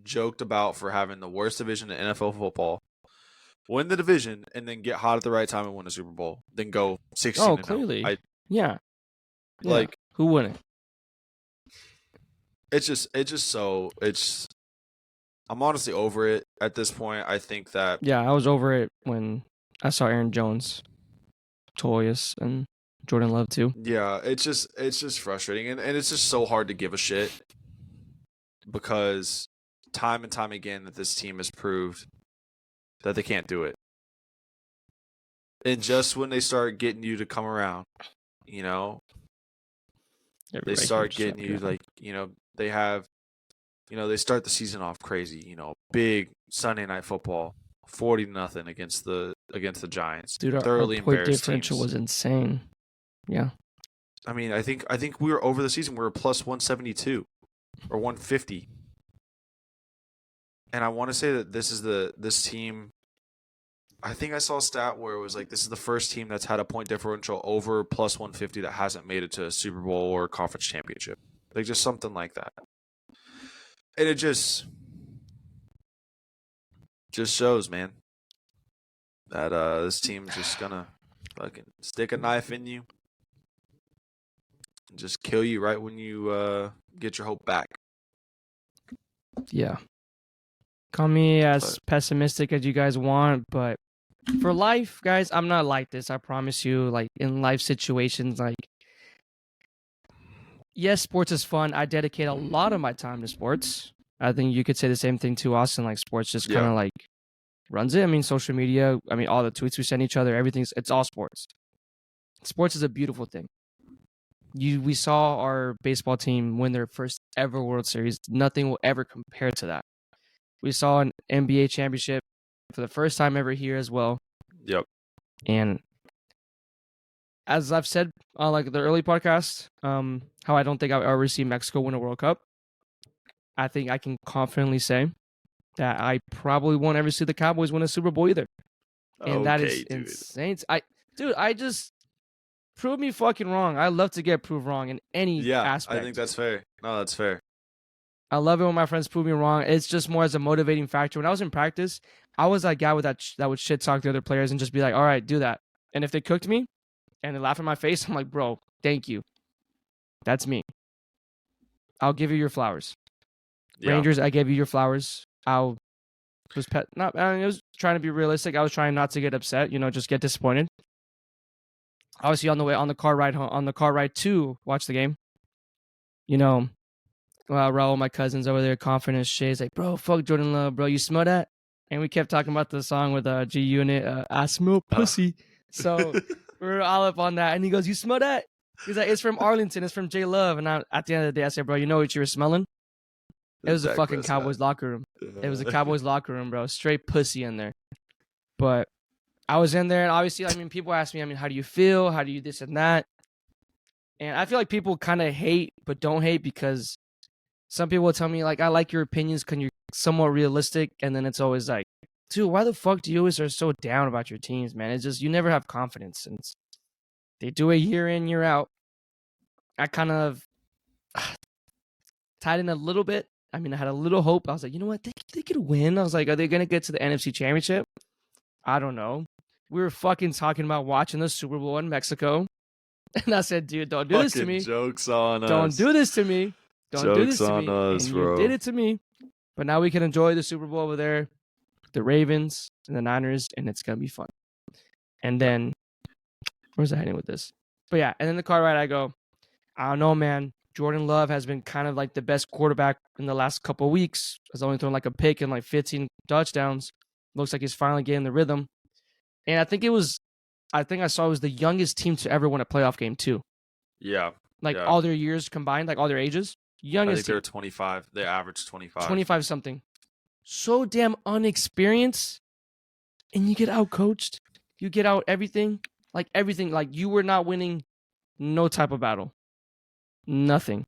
joked about for having the worst division in NFL football, win the division, and then get hot at the right time and win a Super Bowl, than go 16-0. Oh, clearly. Yeah. Like, who wouldn't? I'm honestly over it at this point. I think that. Yeah, I was over it when I saw Aaron Jones, Toyus, and Jordan Love too. Yeah, it's just frustrating, and it's just so hard to give a shit, because time and time again that this team has proved that they can't do it. And just when they start getting you to come around, they start getting you they have, they start the season off crazy, big Sunday night football, 40-0 against the against the Giants. Dude, our Thoroughly point embarrassed differential teams. was insane. Yeah. I mean, I think we were over the season. We were plus 172 or 150. And I want to say that this team. I think I saw a stat where it was like this is the first team that's had a point differential over plus 150 that hasn't made it to a Super Bowl or conference championship. Like just something like that. And it just shows, man, that this team's just gonna fucking stick a knife in you and just kill you right when you get your hope back. Yeah. Call me as pessimistic as you guys want, but for life, guys, I'm not like this. I promise you. Like in life situations, like yes, sports is fun. I dedicate a lot of my time to sports. I think you could say the same thing to Austin. Like sports just kind of like runs it. I mean, social media. I mean, all the tweets we send each other, it's all sports. Sports is a beautiful thing. We saw our baseball team win their first ever World Series. Nothing will ever compare to that. We saw an NBA championship for the first time ever here as well. Yep. And as I've said on like the early podcast, how I don't think I'll ever see Mexico win a World Cup. I think I can confidently say that I probably won't ever see the Cowboys win a Super Bowl either. And that is insane. I just prove me fucking wrong. I love to get proved wrong in any aspect. I think that's fair. No, that's fair. I love it when my friends prove me wrong. It's just more as a motivating factor. When I was in practice, I was that guy with that would shit talk the other players and just be like, all right, do that. And if they cooked me and they laugh in my face, I'm like, bro, thank you. That's me. I'll give you your flowers. Yeah. Rangers, I gave you your flowers. I was trying to be realistic. I was trying not to get upset, just get disappointed. Obviously, on the car ride to watch the game, Raul, my cousin's over there, confident as shit. He's like, bro, fuck Jordan Love, bro. You smell that? And we kept talking about the song with G Unit, I smell pussy. So we were all up on that. And he goes, you smell that? He's like, it's from Arlington. It's from J Love. And at the end of the day, I said, bro, you know what you were smelling? It was a fucking Cowboys locker room. It was a Cowboys locker room, bro. Straight pussy in there. But I was in there, and obviously, I mean, people ask me, how do you feel? How do you this and that? And I feel like people kind of hate, but don't hate because some people will tell me, like, I like your opinions because you're somewhat realistic. And then it's always like, dude, why the fuck do you always are so down about your teams, man? It's just, you never have confidence. And they do it year in, year out. I kind of tied in a little bit. I mean, I had a little hope. I was like, you know what? They could win. I was like, are they going to get to the NFC Championship? I don't know. We were fucking talking about watching the Super Bowl in Mexico. And I said, dude, don't do this to me. Joke's on us. Don't do this to me. Don't do this to me. Us, and bro. you did it to me. But now we can enjoy the Super Bowl over there, the Ravens and the Niners, and it's going to be fun. And then, where's I heading with this? But yeah, and then the car ride, I go, I don't know, man. Jordan Love has been kind of like the best quarterback in the last couple of weeks. Has only thrown like a pick and like 15 touchdowns. Looks like he's finally getting the rhythm. And I think I saw it was the youngest team to ever win a playoff game too. Yeah. All their years combined, like all their ages. Youngest. I think they're 25. They averaged 25. 25 something. So damn unexperienced. And you get out coached. You get out everything. Like you were not winning no type of battle. Nothing.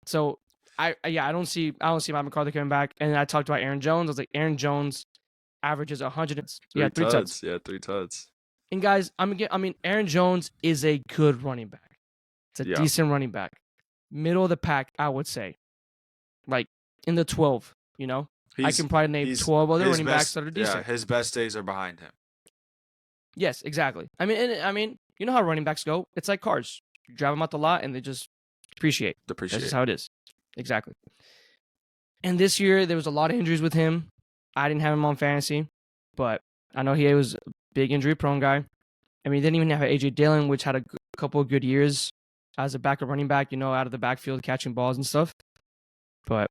So I don't see Mike McCarthy coming back. And I talked about Aaron Jones. I was like, Aaron Jones averages 100. Three tuds. Yeah, 3 tuds. And guys, Aaron Jones is a good running back. It's a decent running back. Middle of the pack, I would say. Like in the 12, I can probably name 12 other running backs that are decent. Yeah, his best days are behind him. Yes, exactly. I mean, you know how running backs go. It's like cars. You drive them out the lot and they just depreciate. That's just how it is. Exactly. And this year, there was a lot of injuries with him. I didn't have him on fantasy, but I know he was a big injury-prone guy. I mean, he didn't even have A.J. Dillon, which had a couple of good years as a backup running back, out of the backfield, catching balls and stuff. But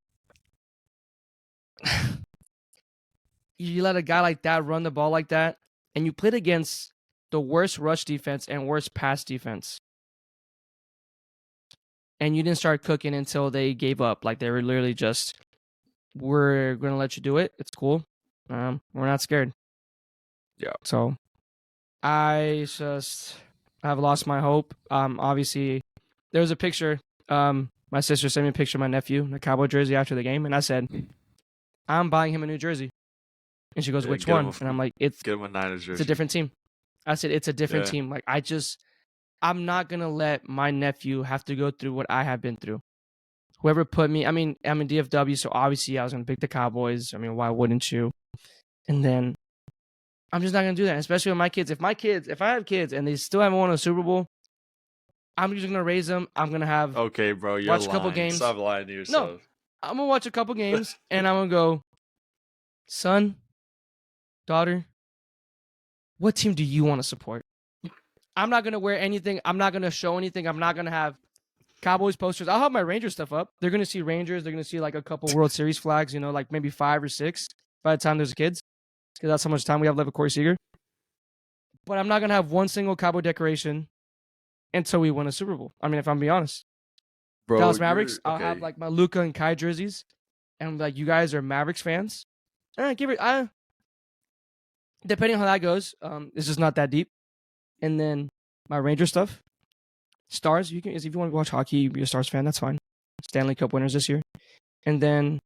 you let a guy like that run the ball like that, and you played against the worst rush defense and worst pass defense. And you didn't start cooking until they gave up. Like, they were literally just, we're going to let you do it. It's cool. We're not scared. Yeah. So I have lost my hope. Obviously, there was a picture. My sister sent me a picture of my nephew in a Cowboy jersey after the game, and I said, "I'm buying him a new jersey." And she goes, Yeah, "Which get him one?" a- And I'm like, "It's Get him a Niners it's jersey. a different team." I said, "It's a different Yeah. team." Like I'm not gonna let my nephew have to go through what I have been through. Whoever put me, I mean, I'm in DFW, so obviously I was gonna pick the Cowboys. I mean, why wouldn't you? And then I'm just not gonna do that, especially with my kids. If I have kids and they still haven't won a Super Bowl, I'm just gonna raise them. I'm gonna have Okay, bro, you're watch a lying. couple games. Stop lying to No, yourself. I'm gonna watch a couple games and I'm gonna go, son, daughter, what team do you want to support? I'm not gonna wear anything. I'm not gonna show anything. I'm not gonna have Cowboys posters. I'll have my Rangers stuff up. They're gonna see Rangers. They're gonna see like a couple World Series flags. You know, like maybe 5 or 6 by the time there's kids, because that's how much time we have left with Corey Seager. But I'm not gonna have one single Cowboy decoration until we win a Super Bowl. I mean, if I'm being honest, Bro, Dallas Mavericks. I'll okay. have like my Luka and Kai jerseys, and like you guys are Mavericks fans. Give it. Depending on how that goes, it's just not that deep. And then my Ranger stuff, Stars. You can if you want to watch hockey, be a Stars fan. That's fine. Stanley Cup winners this year, and then,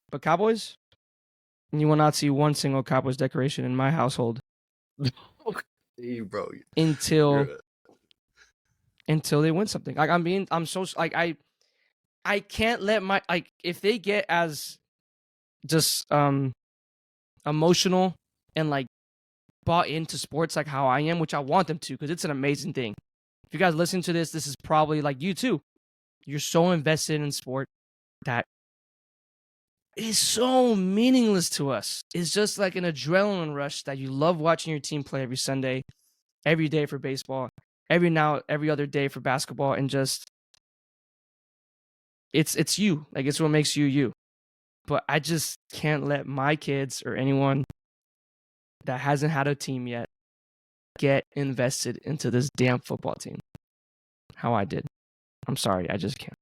but Cowboys. You will not see one single Cowboys decoration in my household Hey, bro. until they win something. Like I'm so like I can't let my like if they get as just emotional and like bought into sports like how I am, which I want them to, because it's an amazing thing. If you guys listen to this, this is probably like you too. You're so invested in sport that is so meaningless to us. It's just like an adrenaline rush that you love watching your team play every Sunday, every day for baseball, every other day for basketball, and just it's you. Like it's what makes you you. But I just can't let my kids or anyone that hasn't had a team yet get invested into this damn football team. How I did. I'm sorry, I just can't.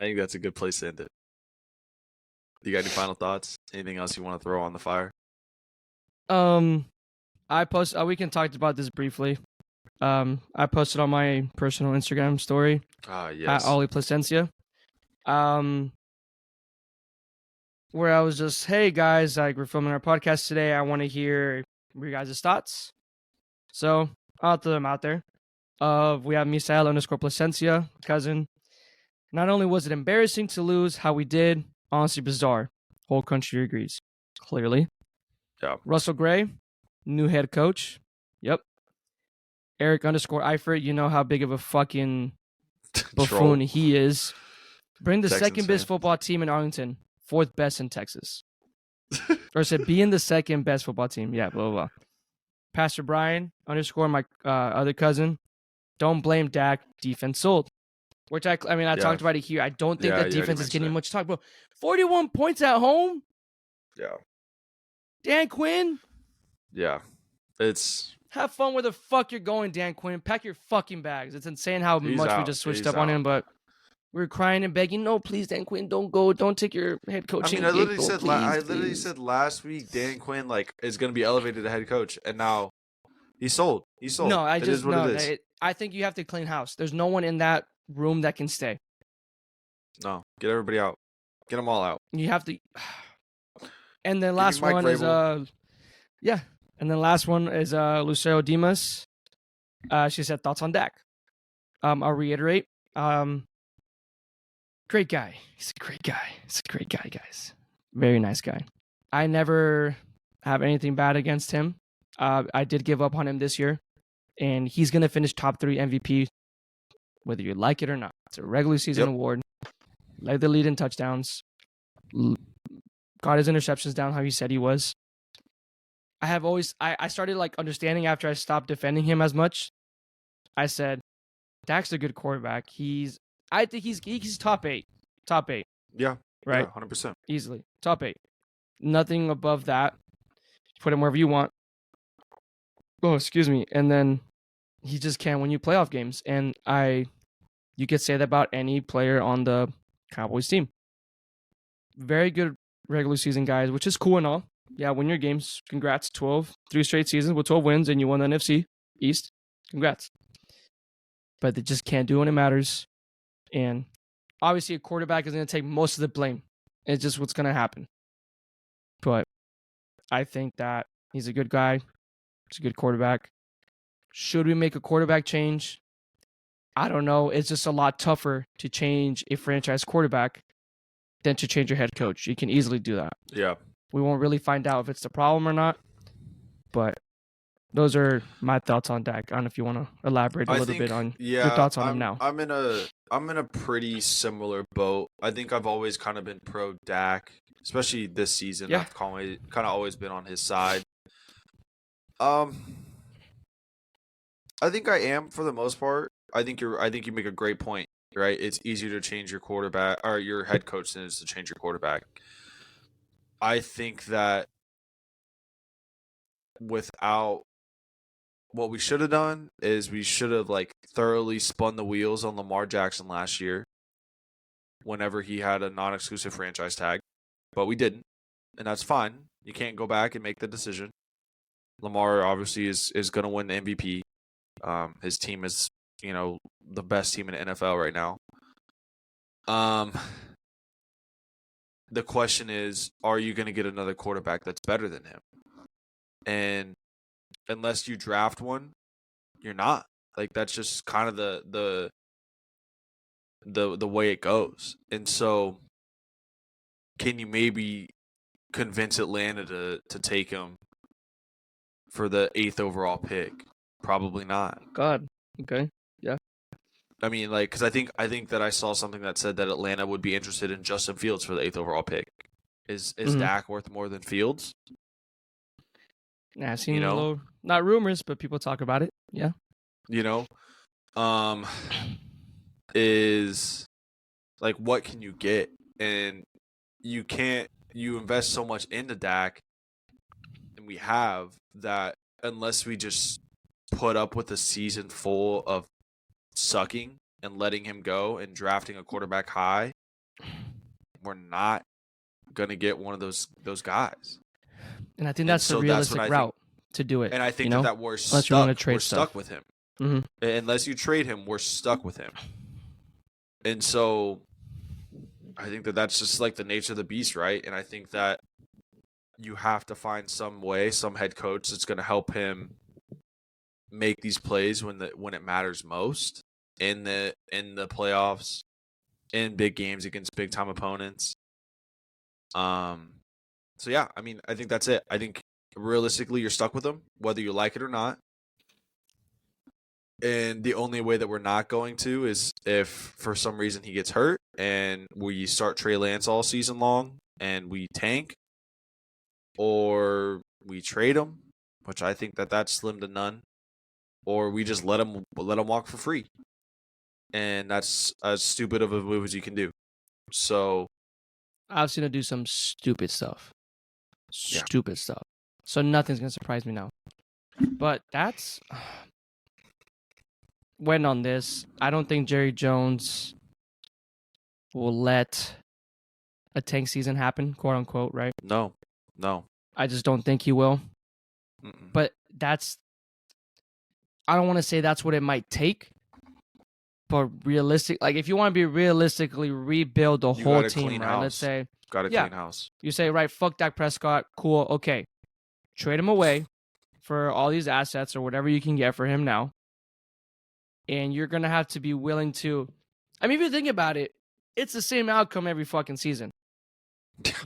I think that's a good place to end it. You got any final thoughts? Anything else you want to throw on the fire? I post. We can talk about this briefly. I posted on my personal Instagram story Yes. at Ollie Placencia. Where I was just, hey guys, like we're filming our podcast today. I want to hear your guys' thoughts. So I'll throw them out there. We have Misael_Placencia, cousin. Not only was it embarrassing to lose how we did, honestly bizarre. Whole country agrees. Clearly. Yeah. Russell Gray, new head coach. Yep. Eric_Eifert, you know how big of a fucking buffoon he is. Bring the Texans second best fan. football team in Arlington, 4th best in Texas. Or said being the second best football team. Yeah, blah, blah, blah. Pastor Brian, my other cousin. Don't blame Dak. Defense sold. Which I talked about it here. I don't think that defense is getting much talk, bro. 41 points at home. Yeah. Dan Quinn. Yeah. It's have fun where the fuck you're going, Dan Quinn. Pack your fucking bags. It's insane how much we just switched up on him, but we were crying and begging, no, please, Dan Quinn, don't go. Don't take your head coaching. I literally said last week Dan Quinn is going to be elevated to head coach, and now he's sold. He's sold. No, I think you have to clean house. There's no one in that room that can stay. No, get everybody out. Get them all out. You have to. And then last one is yeah. And then last one is Lucero Dimas. She said thoughts on Dak. I'll reiterate. Great guy. He's a great guy. He's a great guy, guys. Very nice guy. I never have anything bad against him. I did give up on him this year, and he's gonna finish top 3 MVP, whether you like it or not. It's a regular season award. Led the lead in touchdowns. Got his interceptions down how he said he was. I started understanding after I stopped defending him as much. I said, Dak's a good quarterback. I think he's top 8. Top 8. Yeah. Right? Yeah, 100%. Easily. Top 8. Nothing above that. Put him wherever you want. Oh, excuse me. And then he just can't win you playoff games. And you could say that about any player on the Cowboys team. Very good regular season guys, which is cool and all. Yeah, win your games. Congrats. 3 straight seasons with 12 wins, and you won the NFC. East. Congrats. But they just can't do when it matters. And obviously, a quarterback is going to take most of the blame. It's just what's going to happen. But I think that he's a good guy. He's a good quarterback. Should we make a quarterback change? I don't know. It's just a lot tougher to change a franchise quarterback than to change your head coach. You can easily do that. Yeah. We won't really find out if it's the problem or not. But those are my thoughts on Dak. I don't know if you want to elaborate a little bit on your thoughts on him now. I'm in a pretty similar boat. I think I've always kind of been pro Dak, especially this season. Yeah. I've kind of always been on his side. I think I am for the most part. I think you make a great point, right? It's easier to change your quarterback or your head coach than it is to change your quarterback. I think that without what we should have done is we should have like thoroughly spun the wheels on Lamar Jackson last year whenever he had a non-exclusive franchise tag, but we didn't, and that's fine. You can't go back and make the decision. Lamar obviously is going to win the MVP. His team is, the best team in the NFL right now. The question is, are you going to get another quarterback that's better than him? And unless you draft one, you're not. Like, that's just kind of the way it goes. And so, can you maybe convince Atlanta to take him for the 8th overall pick? Probably not. God. Okay. Yeah. I mean, like, because I think that I saw something that said that Atlanta would be interested in Justin Fields for the 8th overall pick. Is Dak worth more than Fields? Yeah, I've seen a little, not rumors, but people talk about it. Yeah. Is like, what can you get? And you invest so much into Dak, and we have that unless we just put up with a season full of sucking and letting him go and drafting a quarterback high, we're not going to get one of those guys. And I think that's the realistic route to do it. And I think that we're stuck. We're stuck with him. Mm-hmm. Unless you trade him, we're stuck with him. And so I think that's just like the nature of the beast, right? And I think that you have to find some way, some head coach that's going to help him make these plays when it matters most in the playoffs, in big games against big time opponents. So yeah, I mean, I think that's it. I think realistically you're stuck with him, whether you like it or not. And the only way that we're not going to is if for some reason he gets hurt and we start Trey Lance all season long and we tank, or we trade him, which I think that's slim to none, or we just let him walk for free. And that's as stupid of a move as you can do. So I've seen him do some stupid stuff. Stupid stuff. So nothing's going to surprise me now. But that's when on this, I don't think Jerry Jones will let a tank season happen, quote unquote, right? No. I just don't think he will. Mm-mm. But I don't want to say that's what it might take. But realistic, like if you want to be realistically rebuild the whole team, right? Let's say, clean house. You say, right, fuck Dak Prescott, cool, okay. Trade him away for all these assets or whatever you can get for him now. And you're going to have to be willing to, I mean, if you think about it, it's the same outcome every fucking season.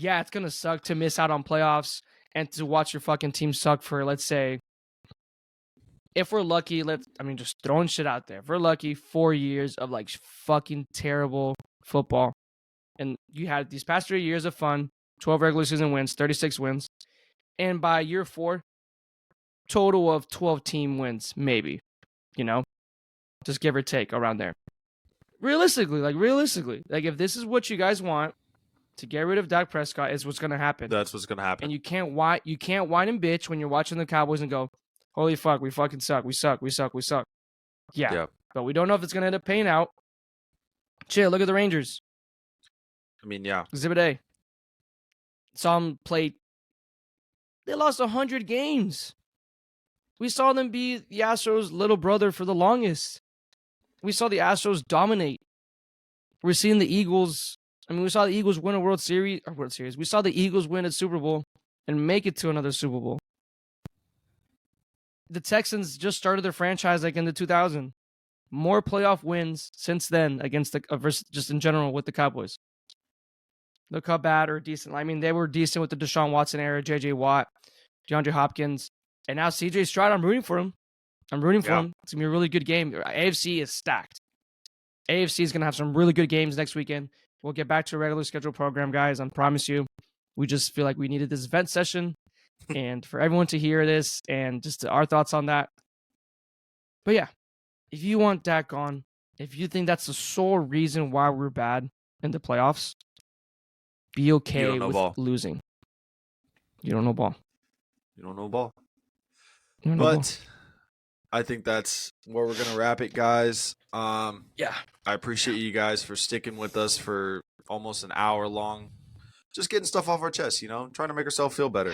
Yeah, it's going to suck to miss out on playoffs and to watch your fucking team suck for, let's say, if we're lucky, just throwing shit out there. If we're lucky, 4 years of like fucking terrible football. And you had these past 3 years of fun, 12 regular season wins, 36 wins. And by year 4, total of 12 team wins, maybe. Just give or take around there. Realistically, if this is what you guys want to get rid of Dak Prescott, is what's going to happen. That's what's going to happen. And you can't whine and bitch when you're watching the Cowboys and go, holy fuck, we fucking suck. We suck. Yeah. But we don't know if it's going to end up paying out. Chill, look at the Rangers. I mean, yeah. Exhibit A. Saw them play. They lost 100 games. We saw them be the Astros' little brother for the longest. We saw the Astros dominate. We're seeing the Eagles. I mean, we saw the Eagles win a World Series. We saw the Eagles win a Super Bowl and make it to another Super Bowl. The Texans just started their franchise like in the 2000s. More playoff wins since then against the versus just in general with the Cowboys. Look how bad or decent. I mean, they were decent with the Deshaun Watson era, J.J. Watt, DeAndre Hopkins, and now C.J. Stroud. I'm rooting for him. It's gonna be a really good game. AFC is stacked. AFC is gonna have some really good games next weekend. We'll get back to a regular schedule program, guys. I promise you. We just feel like we needed this event session, and for everyone to hear this and just our thoughts on that. But yeah. If you want Dak gone, if you think that's the sole reason why we're bad in the playoffs, be okay with losing. You don't know ball. You don't know ball. You don't know ball. I think that's where we're gonna wrap it, guys. Yeah. I appreciate you guys for sticking with us for almost an hour long, just getting stuff off our chest. Trying to make ourselves feel better.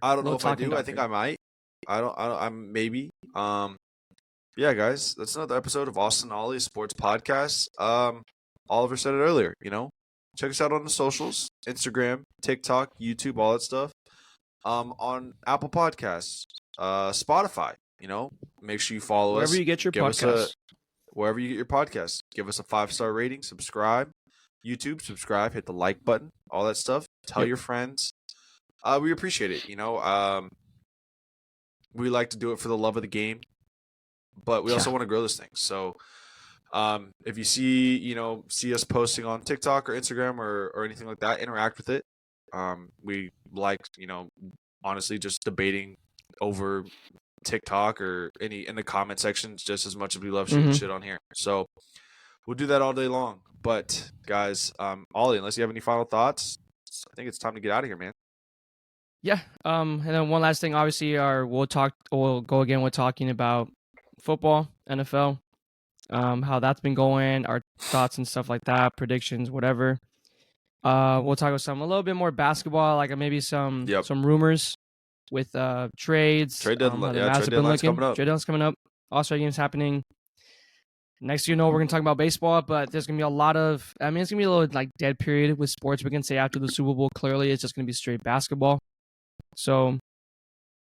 I don't know if I do. I think I might. I'm maybe. Yeah, guys, that's another episode of Austin Ollie Sports Podcast. Oliver said it earlier, check us out on the socials, Instagram, TikTok, YouTube, all that stuff. On Apple Podcasts, Spotify, make sure you follow us. Wherever you get your podcasts. Wherever you get your podcasts, give us a 5-star rating, subscribe. YouTube, subscribe, hit the like button, all that stuff. Tell your friends. We appreciate it, We like to do it for the love of the game. But we also want to grow this thing. So if you see us posting on TikTok or Instagram or anything like that, interact with it. We like, honestly, just debating over TikTok or in the comment sections just as much as we love shooting shit on here. So we'll do that all day long. But guys, Ollie, unless you have any final thoughts, I think it's time to get out of here, man. Yeah. And then one last thing, obviously, we'll go again with talking about football, NFL, how that's been going, our thoughts and stuff like that, predictions, whatever. We'll talk about a little bit more basketball, like maybe some rumors with trades. Trade deadline's coming up. Trade deadline's coming up. All-Star games happening. Next we're going to talk about baseball, but there's going to be a lot of, it's going to be a little like dead period with sports. We can say after the Super Bowl, clearly it's just going to be straight basketball. So,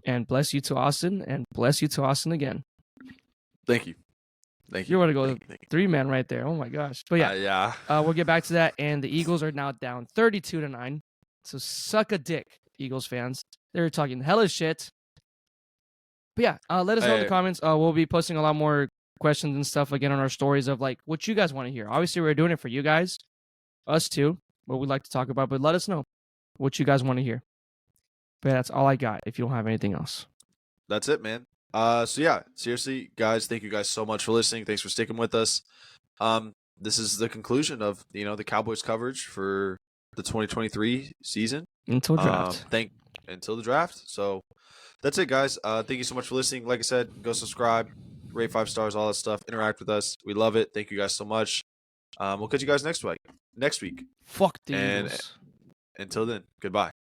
and bless you to Austin, and bless you to Austin again. Thank you. You want to go 3-man right there. Oh my gosh. But yeah. We'll get back to that. And the Eagles are now down 32-9. So suck a dick, Eagles fans. They're talking hella shit. But yeah, let us know in the comments. We'll be posting a lot more questions and stuff again on our stories of like what you guys want to hear. Obviously, we're doing it for you guys, us too, what we'd like to talk about. But let us know what you guys want to hear. But that's all I got if you don't have anything else. That's it, man. So yeah, seriously, guys, thank you guys so much for listening. Thanks for sticking with us. This is the conclusion of the Cowboys coverage for the 2023 season until draft. Until the draft. So that's it, guys. Thank you so much for listening. Like I said, go subscribe, rate 5 stars, all that stuff. Interact with us. We love it. Thank you guys so much. We'll catch you guys next week. Fuck the Eagles. Until then, goodbye.